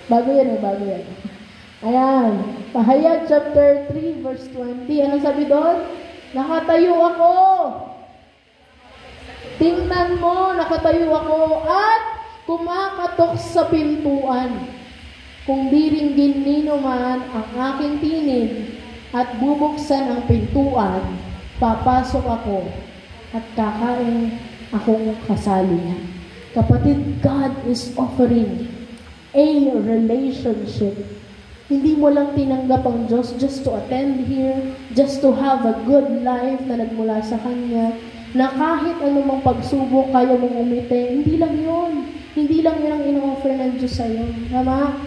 Bago yan. Ayan. Pahayag chapter 3 verse 20. Anong sabi doon? Nakatayo ako. Tingnan mo, nakatayo ako at kumakatok sa pintuan. Kung diringgin nino man ang aking tinig at bubuksan ang pintuan, papasok ako at kakain akong kasalihan. Kapatid, God is offering a relationship. Hindi mo lang tinanggap ang Diyos just to attend here, just to have a good life na nagmula sa Kanya, na kahit anumang pagsubok kaya mong umite, hindi lang yun. Hindi lang yun ang ino-offer ng Diyos sa'yo. Tama?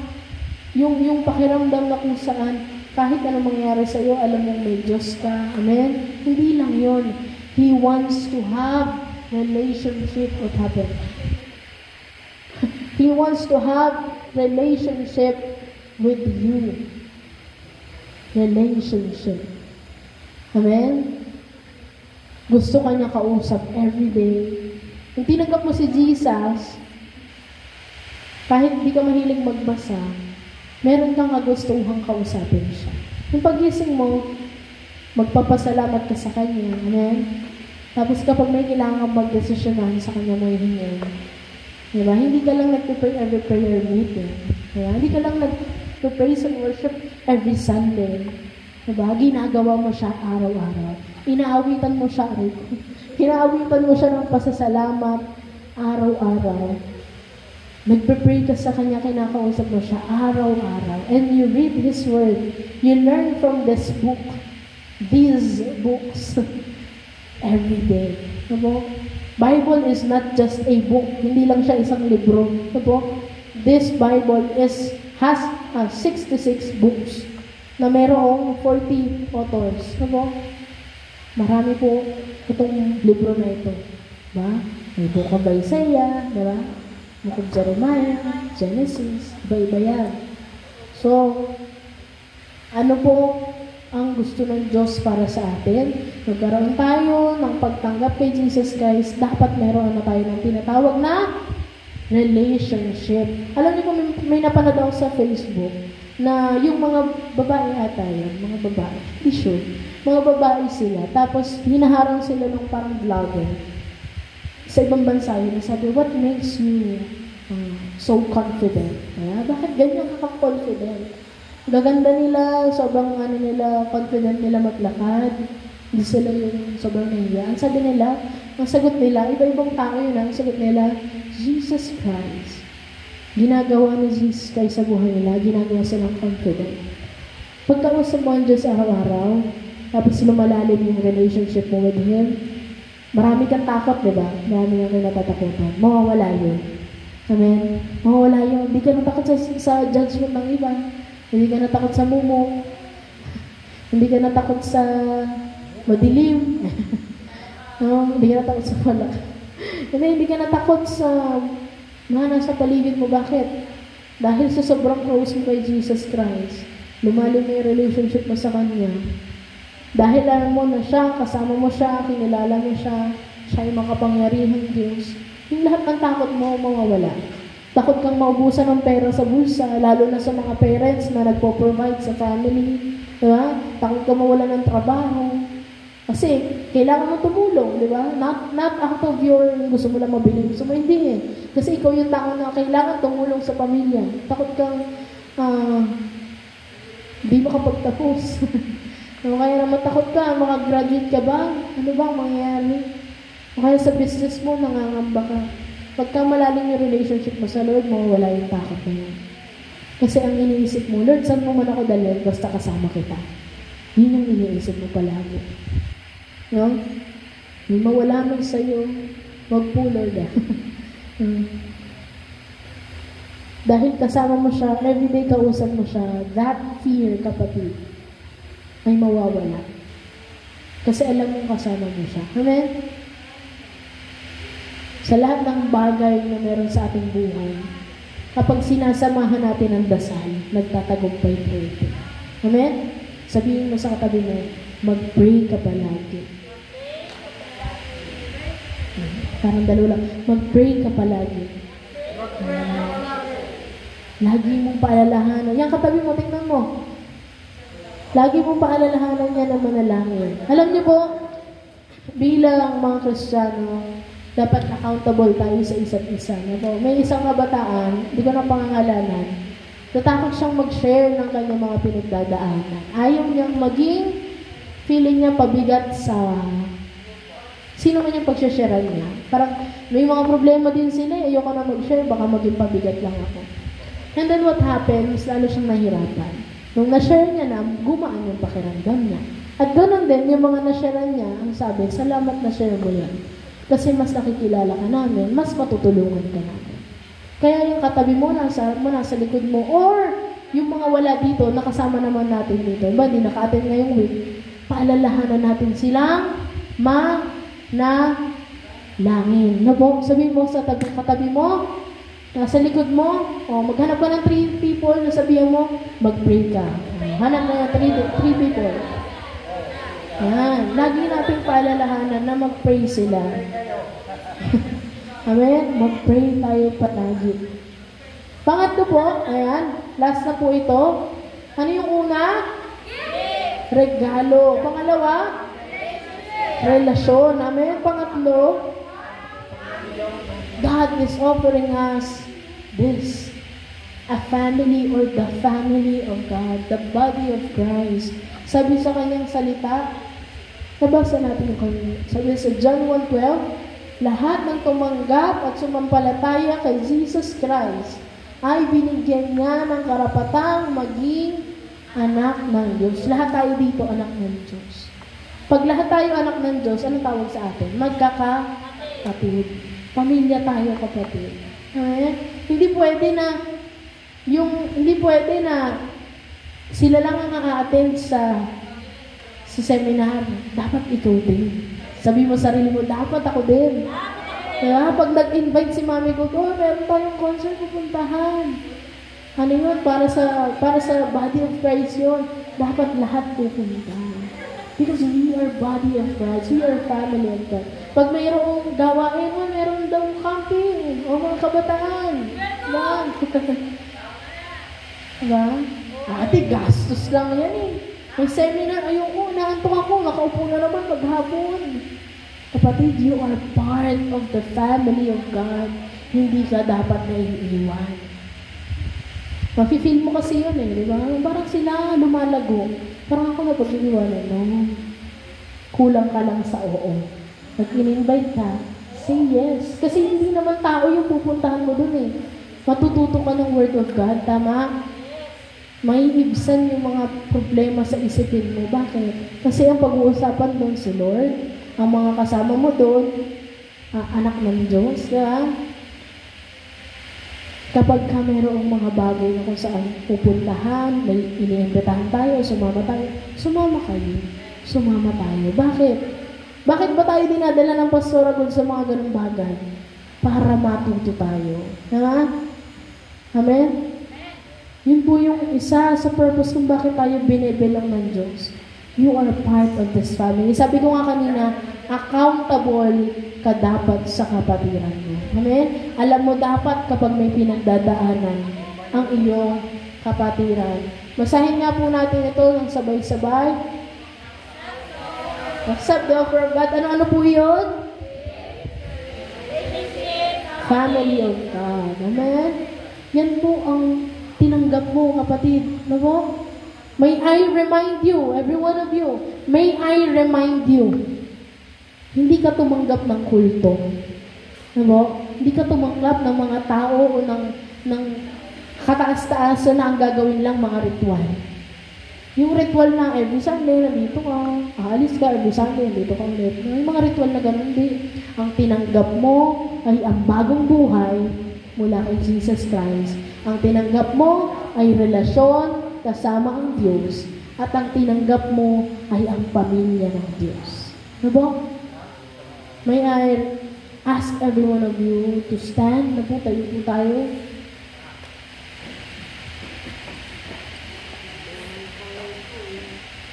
Yung pakiramdam na kung saan, kahit anong mangyari sa'yo, alam mong may Diyos ka. Amen? Hindi lang yun. He wants to have relationship with heaven. He wants to have relationship with you. Relationship. Amen? Gusto ka niya kausap every day. Kung tinanggap mo si Jesus, kahit hindi ka mahilig magbasa, meron kang kagustuhang kausapin siya. Yung pagising mo, magpapasalamat ka sa Kanya. Amen? Tapos kapag may kailangan magdesisyonan sa Kanya mo hingin. Diba? Hindi ka lang nag-pray every prayer meeting. Diba? Hindi ka lang nag-praise and worship every Sunday. Diba? Ginagawa mo siya araw-araw. Inaawitan mo siya, inaawitan mo siya ng pasasalamat araw-araw. Nagpe-pray ka sa Kanya, kinakausap mo siya araw-araw. And you read His Word. You learn from this book, these books, every day. Diba? Bible is not just a book. Hindi lang siya isang libro. Diba? This Bible has 66 books na mayroong 40 authors. Diba? Marami po itong libro na ito. Diba? May Book of Isaiah, diba? Book of Jeremiah, Genesis, iba-iba yan. So, ano po ang gusto ng Diyos para sa atin? Magkaroon tayo ng pagtanggap kay Jesus Christ, dapat meron na tayo ng tinatawag na relationship. Alam niyo kung may napanood ako sa Facebook na yung mga babae ata yan, mga babae, hindi sure, mga babae sila, tapos hinaharang sila ng parang vlogger sa ibang bansa yun, sabi, what makes you so confident? Bakit ganyan ka-confident? Gaganda nila, sobrang nila, confident nila maglakad, hindi sila yung sobrang nahiya. Ang sabi nila, ang sagot nila, iba-ibang tao yun, ang sagot nila, Jesus Christ. Ginagawa ni Jesus Christ sa buhay nila, ginagawa silang confident. Pagkausap mo ang Diyos araw-araw, tapos lumalalim yung relationship mo with Him, marami kang takot, diba? Marami kang natatakutan. Mawawala yun. Amen? Mawawala yun. Hindi ka natakot sa judgment ng iba. Hindi ka natakot sa mumo. Hindi ka natakot sa madilim. No? Hindi ka natakot sa wala. Hindi ka natakot sa mga nasa paligid mo. Bakit? Dahil sa sobrang close mo kay Jesus Christ, lumalim na yung relationship mo sa Kanya. Dahil alam mo na siya, kasama mo siya, kinilala mo siya, siya yung makapangyarihang Diyos, yung lahat ng takot mo mawawala. Takot kang maubusan ng pera sa bulsa, lalo na sa mga parents na nagpo-provide sa family. Diba? Takot kang mawala ng trabaho. Kasi kailangan mo tumulong, di ba? Not out of your gusto mo lang mabili. Gusto mo hindi eh. Kasi ikaw yung tao na kailangan tumulong sa pamilya. Takot kang hindi makapagtapos. O kaya naman takot ka, makagraduate ka ba? Ano ba ang mangyayari? O kaya sa business mo, nangangamba ka. Pagka malalim yung relationship mo sa Lord, mawawala yung takot na yun. Kasi ang iniisip mo, Lord, saan mo man ako dalhin? Basta kasama kita. Yun yung iniisip mo palagi. No? May mawala man sa'yo, wag po, Lord. Dahil kasama mo siya, everyday kausap mo siya, that fear, kapatid, ay mawawala. Kasi alam mong kasama mo siya. Amen? Sa lahat ng bagay na meron sa ating buhay, kapag sinasamahan natin ang dasal, nagtatagumpay po ito. Amen? Sabihin mo sa katabi mo, mag-pray ka palagi. Parang dalawa lang, mag-pray ka palagi. Lagi mong paalalahanan. Yan katabi mo, tingnan mo. Lagi mong paalalahanan niya na manalangin. Alam niyo po, bilang mga Kristiyano, dapat accountable tayo sa isa't isa. May isang kabataan, hindi ko na pangangalanan, natakot siyang mag-share ng kanyang mga pinagdadaanan. Ayaw niyang maging, feeling niya pabigat sa sino man yung pag-sharean niya. Parang may mga problema din sila, ayoko na mag-share, baka maging pabigat lang ako. And then what happened, mas lalo siyang nahirapan. Nung na-share niya na, gumaan yung pakiramdam niya. At ganoon din, yung mga na-share niya, ang sabi, salamat na share mo yan. Kasi mas nakikilala ka namin, mas matutulungan ka namin. Kaya yung katabi mo, nasa likod mo, or yung mga wala dito, nakasama naman natin dito, ba, di naka-attend ngayong week, paalalahanan natin silang manalangin. No po, sabihin mo sa katabi mo, nasa likod mo, maghanap ka ng 3 people, nasabihan mo, mag-pray ka. Hanap na ng 3 people. Yan. Lagi natin paalalahanan na mag-pray sila. Amen? Mag-pray tayo palagi. Pangatlo po, ayan, last na po ito. Ano yung una? Regalo. Pangalawa? Relasyon. Amen? Pangatlo, God is offering us this, a family or the family of God, the body of Christ. Sabi sa kanyang salita, nabasa natin yung kanya. Sabi sa John 1:12, lahat ng tumanggap at sumampalataya kay Jesus Christ ay binigyan niya ng karapatang maging anak ng Diyos. Lahat tayo dito anak ng Diyos. Pag lahat tayo anak ng Diyos, anong tawag sa atin? Magkakapatid. Pamilya tayo, kapatid. Hindi pwede na sila lang ang a-attend sa seminar, dapat ikaw din. Sabi mo sarili mo, dapat ako din. Kaya pag nag-invite si mami ko, meron tayong concert pupuntahan. Ano yun? Para sa body of Christ yun. Dapat lahat pupunta. Because we are body of Christ. We are family of God. Pag mayroong gawain, meron daw camping o mga kabataan. Diba? Ate, gastos lang yan eh. May seminar, ayoko, naantok ako, makaupo na naman maghapon. Kapatid, you are part of the family of God. Hindi ka dapat na iiwan. Mafe-feel mo kasi yun eh, di ba? Parang sila lumalago. Parang ako na pag-iiwanan, no? Kulang ka lang sa oo. Pag in-invite ka, say yes. Kasi hindi naman tao yung pupuntahan mo dun eh. Matututo ka ng Word of God, tama? May ibsan yung mga problema sa isipin mo. Bakit? Kasi ang pag-uusapan doon si Lord, ang mga kasama mo doon, anak ng Diyos, ya? Kapag ka mayroong mga bagay na kung saan pupuntahan, may iniimbitahan tayo, sumama kayo. Sumama tayo. Bakit? Bakit ba tayo dinadala ng pastor agad sa mga ganung bagay? Para matuto tayo. Ha? Amen? Yun po yung isa sa purpose kung bakit tayo binibilang ng Diyos. You are part of this family. Sabi ko nga kanina, accountable ka dapat sa kapatiran mo. Amen? Alam mo dapat kapag may pinagdadaanan ang iyong kapatiran. Basahin nga po natin ito ng sabay-sabay. Accept the offer of God. Ano po yun? Family of God. Amen? Yan po ang tinanggap mo, kapatid. Ano? May I remind you, every one of you, may I remind you, hindi ka tumanggap ng kulto. Ano? Hindi ka tumanggap ng mga tao o ng kataas-taasan na ang gagawin lang mga ritual. Yung ritual na every Sunday, nandito ka, aalis ka, every Sunday, nandito ka ulit. Yung mga ritual na ganun, hindi. Ang tinanggap mo ay ang bagong buhay mula kay Jesus Christ. Ang tinanggap mo ay relasyon kasama ang Diyos. At ang tinanggap mo ay ang pamilya ng Diyos. Diba? May I ask every one of you to stand? Na po tayo.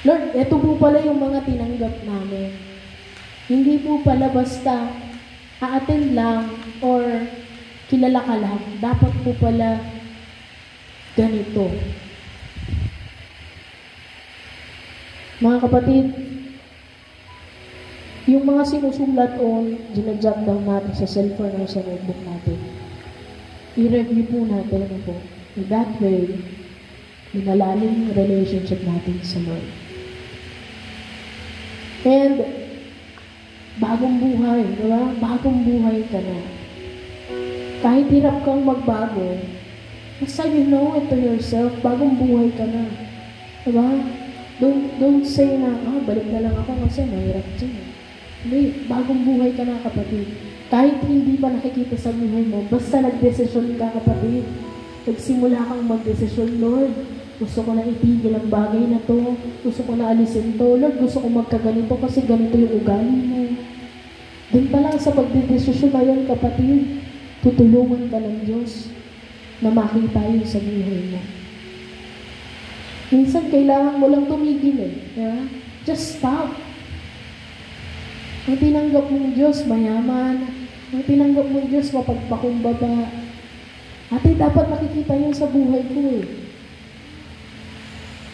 Lord, ito po pala yung mga tinanggap namin. Hindi po pala basta a-attend lang or kilala ka lang. Dapat po pala ganito. Mga kapatid, yung mga sinusulat o ginajot down natin sa cellphone o sa notebook natin, i-review po natin ano po. In that way, minalalim yung relationship natin sa Lord. And, bagong buhay, diba? Bagong buhay ka na. Kahit hirap kang magbago, basta you know it to yourself, bagong buhay ka na. Diba? Don't say na, balik na lang ako kasi mahirap dyan. Hindi, bagong buhay ka na, kapatid. Kahit hindi pa nakikita sa buhay mo, basta nagdesisyon ka, kapatid. Nagsimula kang magdesisyon, Lord. Gusto ko na itigil ang bagay na to. Gusto ko na alisin to. Lord, gusto ko magkaganito kasi ganito yung ugali mo. Doon pa lang sa pagdedesisyon na yun, kapatid, tutulungan ka ng Diyos na makita yun sa buhay mo. Minsan, kailangan mo lang tumigil eh. Yeah? Just stop. Ang tinanggap mong Diyos, mayaman. Ang tinanggap mong Diyos, mapagpakumbaba. Ate, dapat nakikita yun sa buhay ko eh.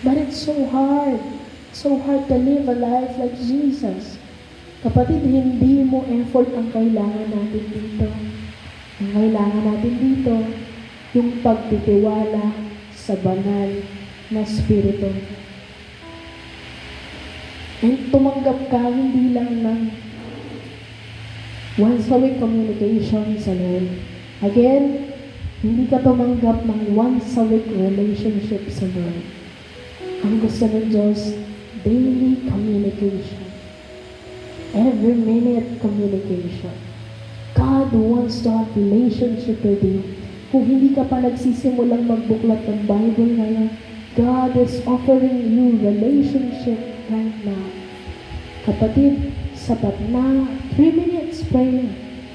But it's so hard. So hard to live a life like Jesus. Kapatid, hindi mo effort ang kailangan natin dito. Ang kailangan natin dito, yung pagtitiwala sa banal na Espiritu. And tumanggap ka hindi lang ng once-a-week communication sa Lord. Again, hindi ka tumanggap ng once-a-week relationship sa Lord. Ang gusto ng Diyos, daily communication. Every minute communication. God wants to have relationship with you. Kung hindi ka pa nagsisimulang magbuklat ng Bible ngayon, God is offering you relationship right now. Kapatid, sapat na 3 minutes prayer,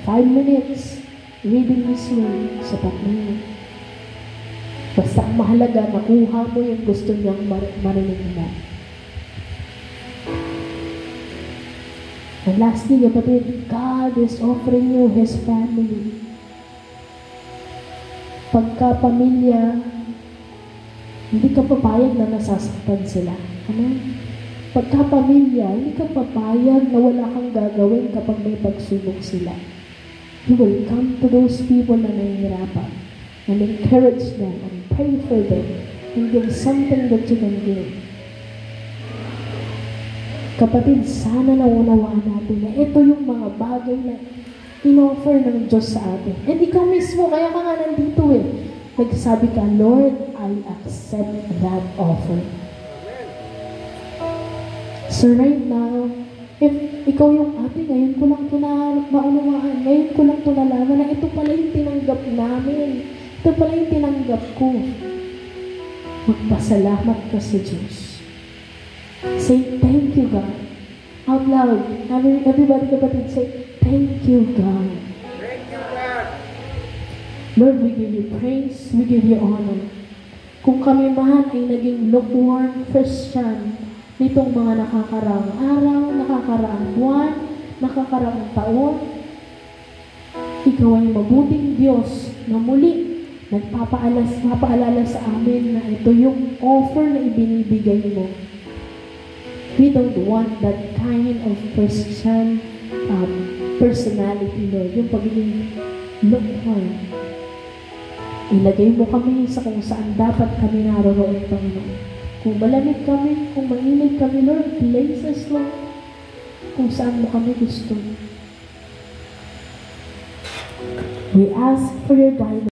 5 minutes reading His Word, sapat na yun. Basta ang mahalaga, nakuha mo yung gusto niyang marinig mo. And lastly, kapatid, God is offering you His family. Pagka-pamilya, hindi ka papayag na nasasaktan sila. Ano? Pagka-pamilya, hindi ka papayag na wala kang gagawin kapag may pagsubok sila. You will come to those people na nahihirapan and encourage them and pray for them and give something that you can give. Kapatid, sana naunawaan natin na ito yung mga bagay na in-offer ng Diyos sa atin. And ikaw mismo, kaya ka nga nandito eh. Nagsabi ka, Lord, I accept that offer. So right now, if ikaw yung ate, ngayon ko lang ito maunawaan, ngayon ko lang ito nalaman na ito pala yung tinanggap namin. Ito pala yung tinanggap ko. Magpasalamat ka sa Diyos. Say, thank you, God. Out loud. Everybody kapatid, say, thank you, God. Thank you, God. Lord, we give you praise, we give you honor. Kung kami man ay naging lukewarm Christian nitong mga nakakaraang araw, nakakaraang buwan, nakakaraang taon, ikaw ay mabuting Diyos na muli nagpapaalala sa amin na ito yung offer na ibinibigay mo. We don't want that kind of Christian personality, Lord. Yung pagiging lukewarm. Ilagay mo kami sa kung saan dapat kami naroroon, Panginoon. Kung malamig kami, kung mainit kami, Lord, place us, Lord, kung saan mo kami gusto. We ask for your guidance.